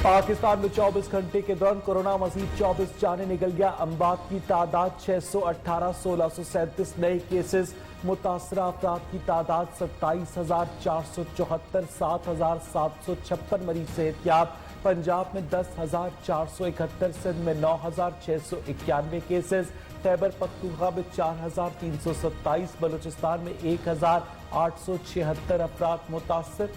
पाकिस्तान में 24 घंटे के दौरान कोरोना मजीद 24 जाने निकल गया। अमवात की तादाद 618, 1637 नए केसेस। मुतासरा अफराद की तादाद 27,474, 7,756 मरीज सेहतयाब। पंजाब में 10,471, सिंध में 9,691 केसेस। खैबर पख्तूनख्वा में 4,327, बलूचिस्तान में 1,876 अफराद मुतासर।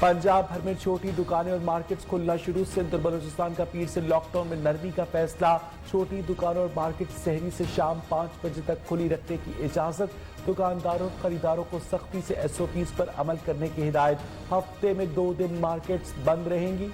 पंजाब भर में छोटी दुकानें और मार्केट्स खुलना शुरू। सिंध और बलूचिस्तान का पीर से लॉकडाउन में नरमी का फैसला। छोटी दुकानों और मार्केट सहरी से शाम 5 बजे तक खुली रखने की इजाजत। दुकानदारों और खरीदारों को सख्ती से SOPs पर अमल करने की हिदायत। हफ्ते में 2 दिन मार्केट्स बंद रहेंगी।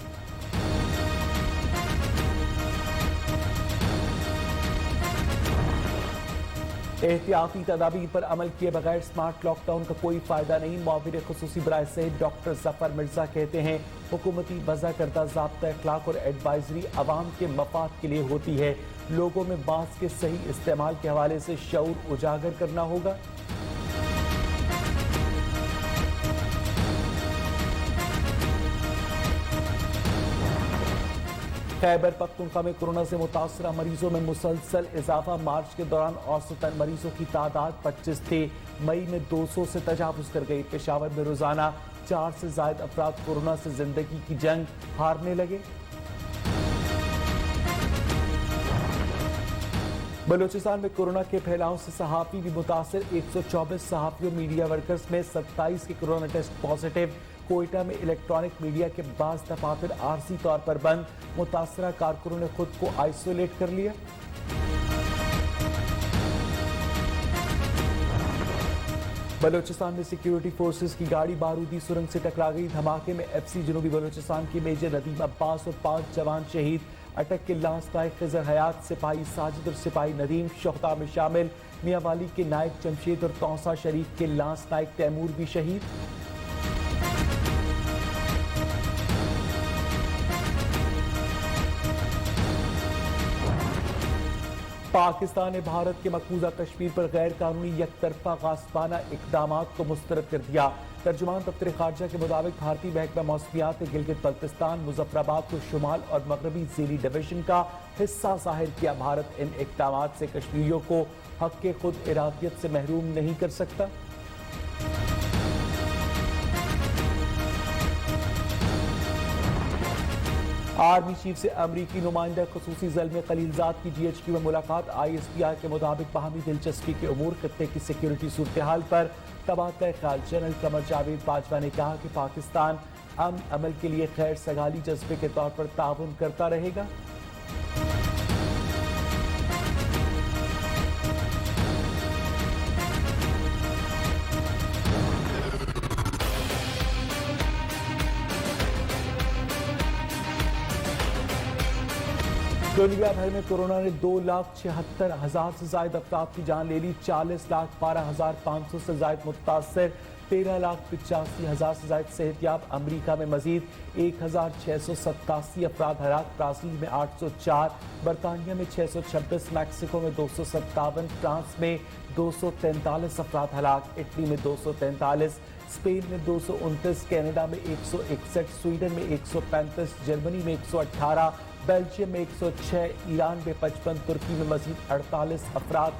एहतियाती तदाबीर पर अमल किए बगैर स्मार्ट लॉकडाउन का कोई फायदा नहीं। मुआविर खुसूसी बराए सेहत डॉक्टर जफर मिर्जा कहते हैं, हुकूमती वज़ा करदा ज़ाब्ता अखलाक और एडवाइजरी अवाम के मफाद के लिए होती है। लोगों में मास्क के सही इस्तेमाल के हवाले से शऊर उजागर करना होगा। खैबर पख्तूनख्वा में कोरोना से मुतासरा मरीजों में मुसलसल इजाफा। मार्च के दौरान औसतन मरीजों की तादाद 25 थे, मई में 200 से तजावुज कर गई। पेशावर में रोजाना 4 से ज्यादा अफराद कोरोना से जिंदगी की जंग हारने लगे। बलूचिस्तान में कोरोना के फैलाव से सहाफी भी मुतासर। 124 सहाफियों मीडिया वर्कर्स में 27 के कोरोना टेस्ट पॉजिटिव। कोयटा में इलेक्ट्रॉनिक मीडिया के बाज़ दफातर आरजी तौर पर बंद। मुतासरा कारकुनों ने खुद को आइसोलेट कर लिया। बलूचिस्तान में सिक्योरिटी फोर्सेस की गाड़ी बारूदी सुरंग से टकरा गई। धमाके में FC जनूबी बलूचिस्तान की मेजर नदीम अब्बास और 5 जवान शहीद। अटक के लांस नायक खिजर हयात, सिपाही साजिद और सिपाही नदीम शोहदा में शामिल। मियांवाली के नायक जमशेद और तौसा शरीफ के लांस नायक तैमूर भी शहीद। पाकिस्तान ने भारत के मकबूजा कश्मीर पर गैर कानूनी यकतरफा गासबाना इकदामात को मुस्तरद कर दिया। तर्जुमान दफ्तर खारजा के मुताबिक भारतीय महकमा मौसमियात ने गिलगित बल्तिस्तान, मुजफ्फराबाद को शुमाल और मगरबी ज़ेली डिवीजन का हिस्सा जाहिर किया। भारत इन इकदामात से कश्मीरियों को हक के खुद इरादियत से महरूम नहीं कर सकता। आर्मी चीफ से अमरीकी नुमाइंदा खसूसी ज़ल्म खलीलजाद की GHQ में मुलाकात। ISPR के मुताबिक बाहमी दिलचस्पी के उमूर, खत्ते की सिक्योरिटी सूरत हाल पर तबादला ख्याल। जनरल कमर जावेद बाजवा ने कहा कि पाकिस्तान अमन अमल के लिए खैर सगाली जज्बे के तौर पर ताउन करता रहेगा। दुनिया भर में कोरोना ने 2,76,000 से ज्यादा अफराद की जान ले ली। 40,12,500 से ज्यादा मुतासर, 13,85,000 से ज्यादा सेहतयाब। अमरीका में मजीद 1,687 अफराद हलाक। ब्राजील में 804, बरतानिया में 626, मैक्सिको में 257, फ्रांस में 243 अफराद हलाक, इटली में 243, स्पेन में 229, कनाडा में 161, स्वीडन में 135, जर्मनी में 118, बेल्जियम में 106, ईरान में 55, तुर्की में मजीद 48 अफराद।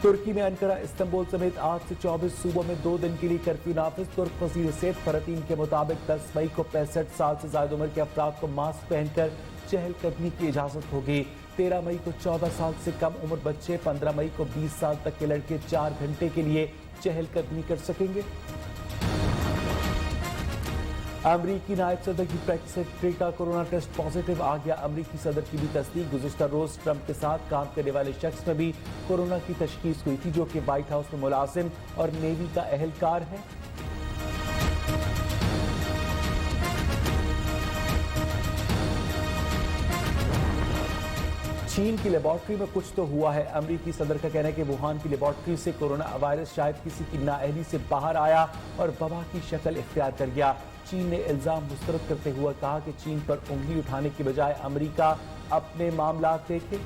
तुर्की में अंकारा, इस्तांबुल समेत 8 से 24 सूबों में 2 दिन के लिए कर्फ्यू नाफिज। तुर्क वजीर सेहत फरतीन के मुताबिक 10 मई को 65 साल से ज्यादा उम्र के अफराद को मास्क पहनकर चहलकदमी की इजाजत होगी। 13 मई को 14 साल से कम उम्र बच्चे, 15 मई को 20 साल तक के लड़के 4 घंटे के लिए चहलकदमी कर सकेंगे। अमरीकी नायब सदर की प्रेस सेक्रेटरी का कोरोना टेस्ट पॉजिटिव आ गया। अमरीकी सदर की भी तस्दीक। गुज़िश्ता रोज ट्रंप के साथ काम करने वाले शख्स में भी कोरोना की तशखीस हुई थी, जो कि व्हाइट हाउस में मुलाजिम और नेवी का अहलकार है। चीन की लेबॉर्ट्री में कुछ तो हुआ है। अमरीकी सदर का कहना है कि वुहान की लेबॉर्ट्री से कोरोना वायरस शायद किसी की नाअहली से बाहर आया और वबा की शक्ल इख्तियार कर गया। चीन ने इल्जाम मुस्तरद करते हुए कहा कि चीन पर उंगली उठाने की बजाय अमरीका अपने मामला देखे।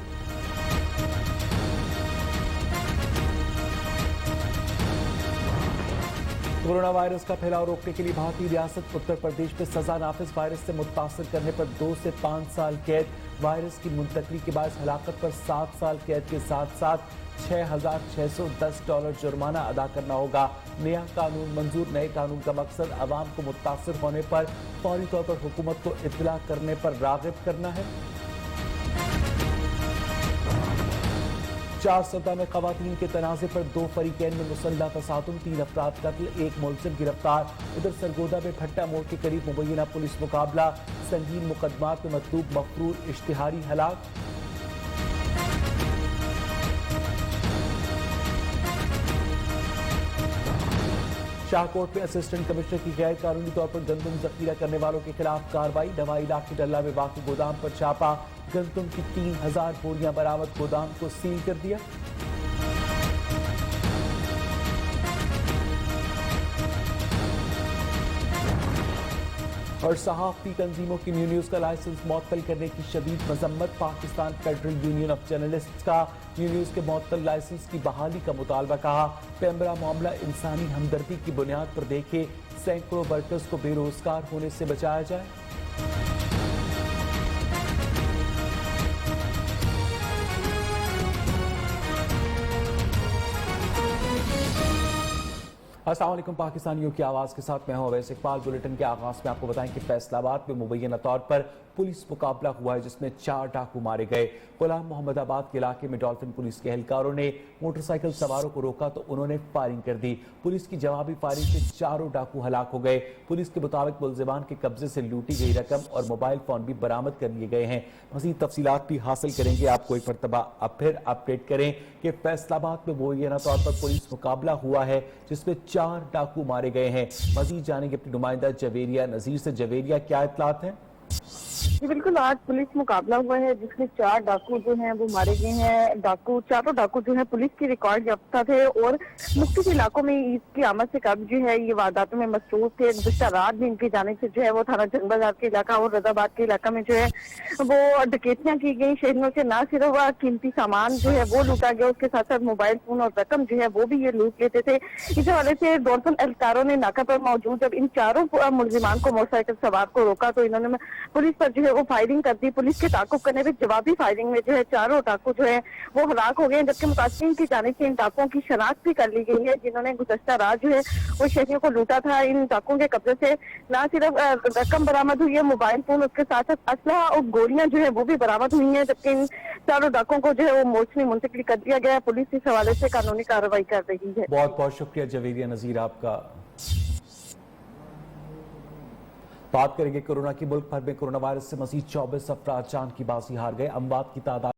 कोरोना वायरस का फैलाव रोकने के लिए भारतीय रियासत उत्तर प्रदेश में सजा नाफिज, वायरस से मुतासर करने पर 2 से 5 साल कैद, वायरस की मुंतकली के बाद हलाकत पर 7 साल कैद के साथ साथ $6,610 जुर्माना अदा करना होगा। नया कानून मंजूर। नए कानून का मकसद अवाम को मुतासर होने पर फौरी तौर पर हुकूमत को इत्तला करने पर राग़िब करना है। 4 सदा में खवातीन के तनाज़े पर 2 फरीकैन में मुसल्लह तसादुम, 3 अफराद कत्ल, 1 मुलजिम गिरफ्तार। उधर सरगोदा में भट्टा मोड़ के करीब मुबैना पुलिस मुकाबला, संगीन मुकदमात में मतलूब मफरूर इश्तिहारी हलाक। शाहकोट में असिस्टेंट कमिश्नर की गैर कानूनी तौर पर गंदम जखीरा करने वालों के खिलाफ कार्रवाई, दवाई इलाके डल्ला में वाक़ गोदाम पर छापा, गंदम की 3000 बोरियां बरामद, गोदाम को सील कर दिया। और सहाफ़ती तंजीमों की न्यू न्यूज़ का लाइसेंस मुअत्तल करने की शदीद मजम्मत, Pakistan Federal Union of Journalists का न्यू न्यूज़ के मुअत्तल लाइसेंस की बहाली का मुतालबा। कहा, पैमरा मामला इंसानी हमदर्दी की बुनियाद पर देखे, सैकड़ों वर्कर्स को बेरोजगार होने से बचाया जाए। अस्सलाम वालेकुम, पाकिस्तानियों की आवाज़ के साथ मैं हूं अवैस इकबाल। बुलेटिन के आगाज़ में आपको बताएं कि फैसलाबाद में मुबैना तौर पर पुलिस मुकाबला हुआ है जिसमें 4 डाकू मारे गए। गुलाम मोहम्मदाबाद के इलाके में डॉल्फिन पुलिस के एहलकारों ने मोटरसाइकिल सवारों को रोका तो उन्होंने फायरिंग कर दी। पुलिस की जवाबी फायरिंग से 4 डाकू हलाक हो गए। पुलिस के मुताबिक मुलजिमान के कब्जे से लूटी गई रकम और मोबाइल फोन भी बरामद कर लिए गए हैं। मज़ीद तफसीलात भी हासिल करेंगे। आपको एक मरतबा अब फिर अपडेट करें कि फैसलाबाद में मुबैना तौर पर पुलिस मुकाबला हुआ है जिसमें 4 डाकू मारे गए हैं। मज़ीद जानेंगे अपनी नुमाइंदा जवेरिया नजीर से। जवेरिया, क्या इत्तलात हैं? जी बिल्कुल, आज पुलिस मुकाबला हुआ है जिसमें 4 डाकू जो हैं वो मारे गए हैं। चारों डाकू जो है पुलिस की रिकॉर्ड याफ्ता थे और मुख्तलिफ इलाकों में ईद की आमद से कब जो है ये वारदातों में मसरूफ थे। गुज़श्ता रात भी इनकी जानिब से जो है वो थाना जंग बाजार के इलाका और रजाबाद के इलाका में जो है वो डकैतियां की गई। शहरियों से न सिर्फ कीमती सामान जो है वो लूटा गया, उसके साथ साथ मोबाइल फोन और रकम जो है वो भी ये लूट लेते थे। इस हवाले से डॉल्फिन एहलकारों ने नाका पर मौजूद जब इन चारों मुलजिमान को मोटरसाइकिल सवार को रोका तो इन्होंने पुलिस पर जो है वो फायरिंग कर दी। पुलिस के ताकुब करने में जवाबी फायरिंग में जो है 4 डाकू जो है वो हलाक हो गए, जबकि मुतासिरीन की जानिब से इन डाकुओं की शनाख्त भी कर ली गई है जिन्होंने गुज़श्ता रात जो है वो शहरियों को लूटा था। इन डाकुओं के कब्जे से न सिर्फ रकम बरामद हुई है, मोबाइल फोन, उसके साथ साथ असलहा और गोलियां जो है वो भी बरामद हुई है, जबकि इन 4 डाकुओं को जो है वो मोर्च में मुंतकिल कर दिया गया है। पुलिस इस हवाले से कानूनी कार्रवाई कर रही है। बहुत बहुत शुक्रिया जवेरिया नजीर आपका। बात करेंगे कोरोना की। मुल्क भर में कोरोना वायरस से मजीद 24 अफराद जान की बाजी हार गए। अमवात की तादाद